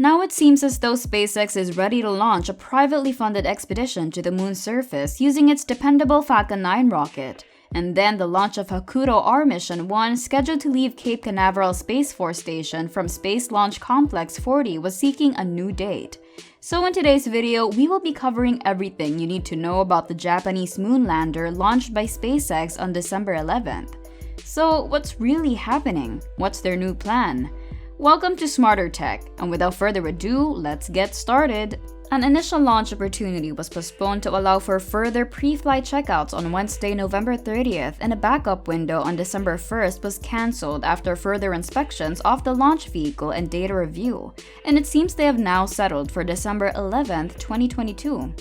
Now it seems as though SpaceX is ready to launch a privately funded expedition to the moon's surface using its dependable Falcon 9 rocket. And then the launch of HAKUTO-R Mission 1, scheduled to leave Cape Canaveral Space Force Station from Space Launch Complex 40, was seeking a new date. So in today's video, we will be covering everything you need to know about the Japanese moon lander launched by SpaceX on December 11th. So what's really happening? What's their new plan? Welcome to Smarter Tech, and without further ado, let's get started. An initial launch opportunity was postponed to allow for further pre-flight checkouts on Wednesday, November 30th, and a backup window on December 1st was cancelled after further inspections of the launch vehicle and data review, and it seems they have now settled for December 11th, 2022.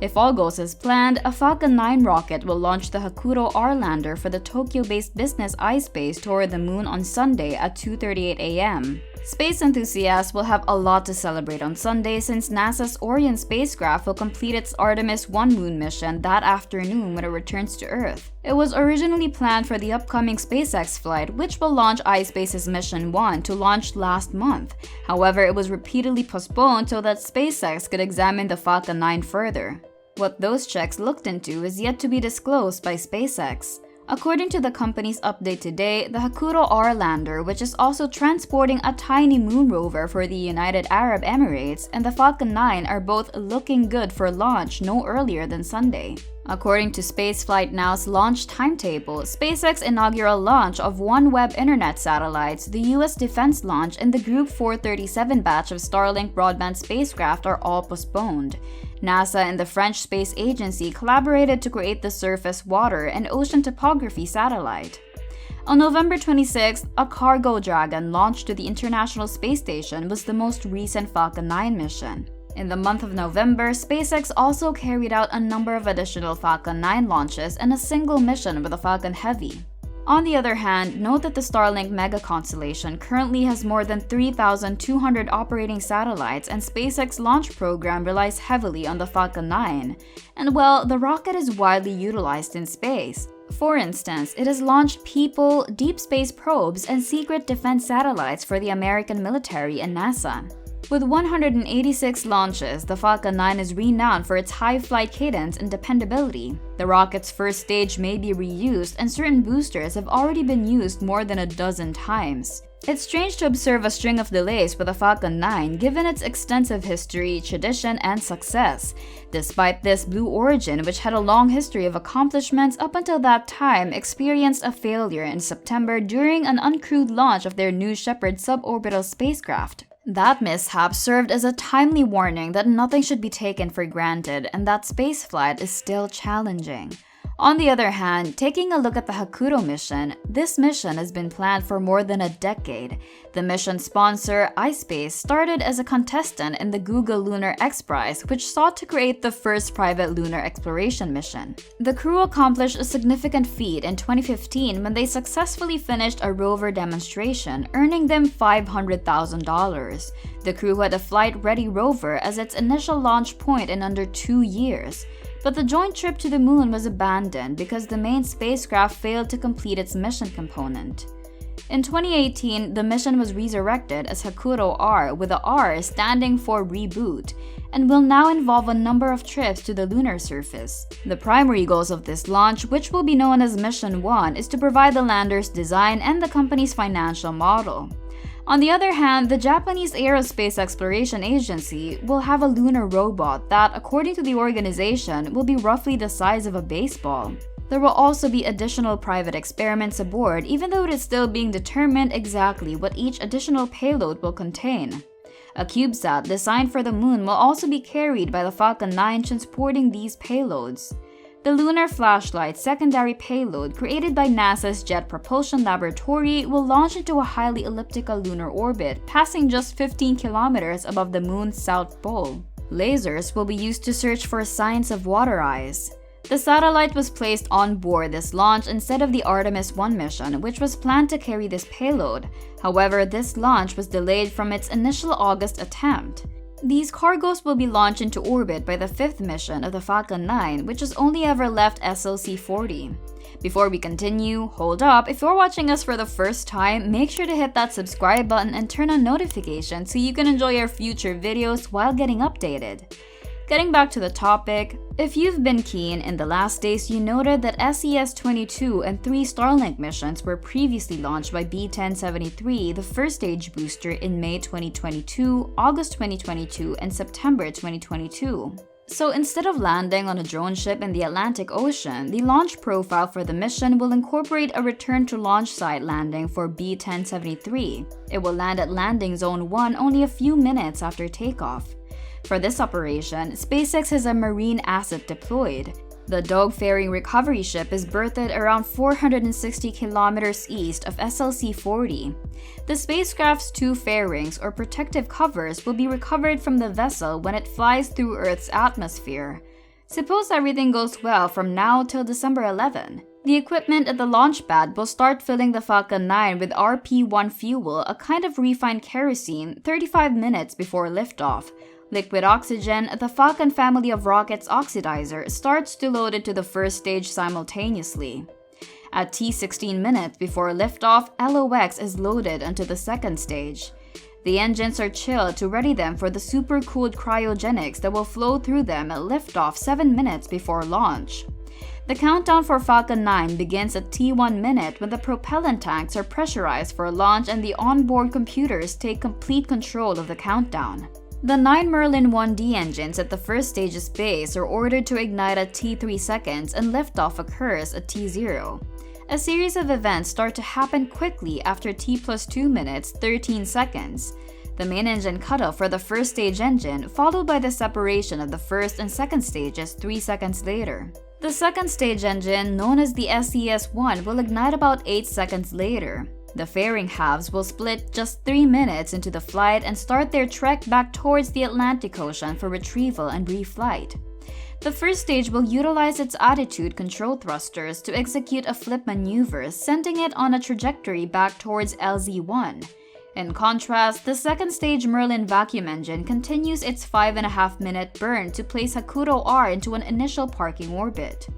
If all goes as planned, a Falcon 9 rocket will launch the HAKUTO-R lander for the Tokyo-based business iSpace toward the moon on Sunday at 2:38 a.m. Space enthusiasts will have a lot to celebrate on Sunday since NASA's Orion spacecraft will complete its Artemis 1 moon mission that afternoon when it returns to Earth. It was originally planned for the upcoming SpaceX flight, which will launch iSpace's Mission 1 to launch last month. However, it was repeatedly postponed so that SpaceX could examine the Falcon 9 further. What those checks looked into is yet to be disclosed by SpaceX. According to the company's update today, the HAKUTO-R lander, which is also transporting a tiny moon rover for the United Arab Emirates, and the Falcon 9 are both looking good for launch no earlier than Sunday. According to Spaceflight Now's launch timetable, SpaceX's inaugural launch of OneWeb Internet satellites, the US Defense launch, and the Group 437 batch of Starlink broadband spacecraft are all postponed. NASA and the French Space Agency collaborated to create the Surface Water and Ocean Topography satellite. On November 26th, a Cargo Dragon launched to the International Space Station was the most recent Falcon 9 mission. In the month of November, SpaceX also carried out a number of additional Falcon 9 launches and a single mission with a Falcon Heavy. On the other hand, note that the Starlink mega constellation currently has more than 3,200 operating satellites, and SpaceX launch program relies heavily on the Falcon 9. And well, the rocket is widely utilized in space. For instance, it has launched people, deep space probes, and secret defense satellites for the American military and NASA. With 186 launches, the Falcon 9 is renowned for its high flight cadence and dependability. The rocket's first stage may be reused, and certain boosters have already been used more than a dozen times. It's strange to observe a string of delays with the Falcon 9 given its extensive history, tradition, and success. Despite this, Blue Origin, which had a long history of accomplishments up until that time, experienced a failure in September during an uncrewed launch of their New Shepard suborbital spacecraft. That mishap served as a timely warning that nothing should be taken for granted and that spaceflight is still challenging. On the other hand, taking a look at the HAKUTO mission, this mission has been planned for more than a decade. The mission sponsor, iSpace, started as a contestant in the Google Lunar X Prize, which sought to create the first private lunar exploration mission. The crew accomplished a significant feat in 2015 when they successfully finished a rover demonstration, earning them $500,000. The crew had a flight-ready rover as its initial launch point in under 2 years. But the joint trip to the moon was abandoned because the main spacecraft failed to complete its mission component. In 2018, the mission was resurrected as HAKUTO-R, with the R standing for reboot, and will now involve a number of trips to the lunar surface. The primary goals of this launch, which will be known as Mission 1, is to provide the lander's design and the company's financial model. On the other hand, the Japanese Aerospace Exploration Agency will have a lunar robot that, according to the organization, will be roughly the size of a baseball. There will also be additional private experiments aboard, even though it is still being determined exactly what each additional payload will contain. A CubeSat designed for the moon will also be carried by the Falcon 9 transporting these payloads. The Lunar Flashlight secondary payload created by NASA's Jet Propulsion Laboratory will launch into a highly elliptical lunar orbit, passing just 15 kilometers above the moon's south pole. Lasers will be used to search for signs of water ice. The satellite was placed on board this launch instead of the Artemis 1 mission, which was planned to carry this payload. However, this launch was delayed from its initial August attempt. These cargos will be launched into orbit by the 5th mission of the Falcon 9, which has only ever left SLC-40. Before we continue, hold up, if you're watching us for the first time, make sure to hit that subscribe button and turn on notifications so you can enjoy our future videos while getting updated. Getting back to the topic, if you've been keen in the last days, you noted that SES-22 and 3 Starlink missions were previously launched by B-1073, the first stage booster, in May 2022, August 2022, and September 2022. So instead of landing on a drone ship in the Atlantic Ocean, the launch profile for the mission will incorporate a return to launch site landing for B-1073. It will land at Landing Zone 1 only a few minutes after takeoff. For this operation, SpaceX has a marine asset deployed. The dog-fairing recovery ship is berthed around 460 kilometers east of SLC-40. The spacecraft's 2 fairings, or protective covers, will be recovered from the vessel when it flies through Earth's atmosphere. Suppose everything goes well from now till December 11. The equipment at the launch pad will start filling the Falcon 9 with RP-1 fuel, a kind of refined kerosene, 35 minutes before liftoff. Liquid oxygen, the Falcon family of rockets oxidizer, starts to load into the first stage simultaneously. At T16 minutes before liftoff, LOX is loaded onto the second stage. The engines are chilled to ready them for the supercooled cryogenics that will flow through them at liftoff 7 minutes before launch. The countdown for Falcon 9 begins at T1 minute when the propellant tanks are pressurized for launch and the onboard computers take complete control of the countdown. The 9 Merlin 1D engines at the first stage's base are ordered to ignite at T3 seconds and liftoff occurs at T0. A series of events start to happen quickly after T+2 minutes, 13 seconds. The main engine cutoff for the first stage engine, followed by the separation of the first and second stages 3 seconds later. The second stage engine, known as the SES-1, will ignite about 8 seconds later. The fairing halves will split just 3 minutes into the flight and start their trek back towards the Atlantic Ocean for retrieval and reflight. The first stage will utilize its attitude control thrusters to execute a flip maneuver, sending it on a trajectory back towards LZ-1. In contrast, the second stage Merlin vacuum engine continues its 5.5-minute burn to place HAKUTO-R into an initial parking orbit.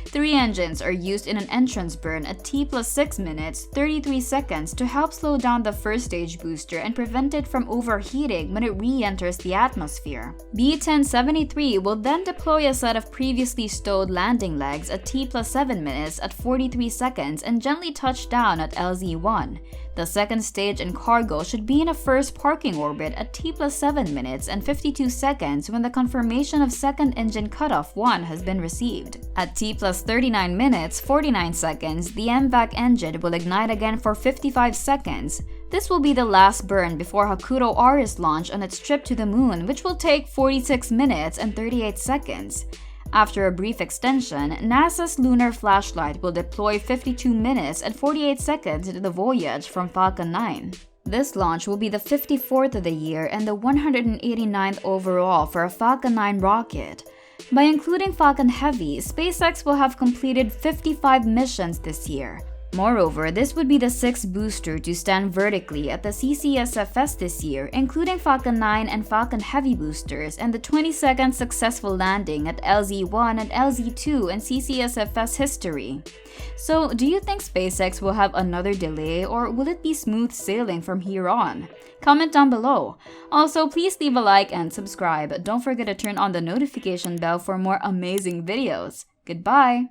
3 engines are used in an entrance burn at T+6 minutes, 33 seconds to help slow down the first stage booster and prevent it from overheating when it re-enters the atmosphere. B-1073 will then deploy a set of previously stowed landing legs at T+7 minutes at 43 seconds and gently touch down at LZ-1. The second stage and cargo should be in a first parking orbit at T+7 minutes and 52 seconds when the confirmation of second engine cutoff 1 has been received. At T+39 minutes, 49 seconds, the MVAC engine will ignite again for 55 seconds. This will be the last burn before HAKUTO-R is launched on its trip to the moon, which will take 46 minutes and 38 seconds. After a brief extension, NASA's lunar flashlight will deploy 52 minutes and 48 seconds into the voyage from Falcon 9. This launch will be the 54th of the year and the 189th overall for a Falcon 9 rocket. By including Falcon Heavy, SpaceX will have completed 55 missions this year. Moreover, this would be the 6th booster to stand vertically at the CCSFS this year, including Falcon 9 and Falcon Heavy boosters, and the 22nd successful landing at LZ-1 and LZ-2 in CCSFS history. So, do you think SpaceX will have another delay, or will it be smooth sailing from here on? Comment down below. Also, please leave a like and subscribe. Don't forget to turn on the notification bell for more amazing videos. Goodbye!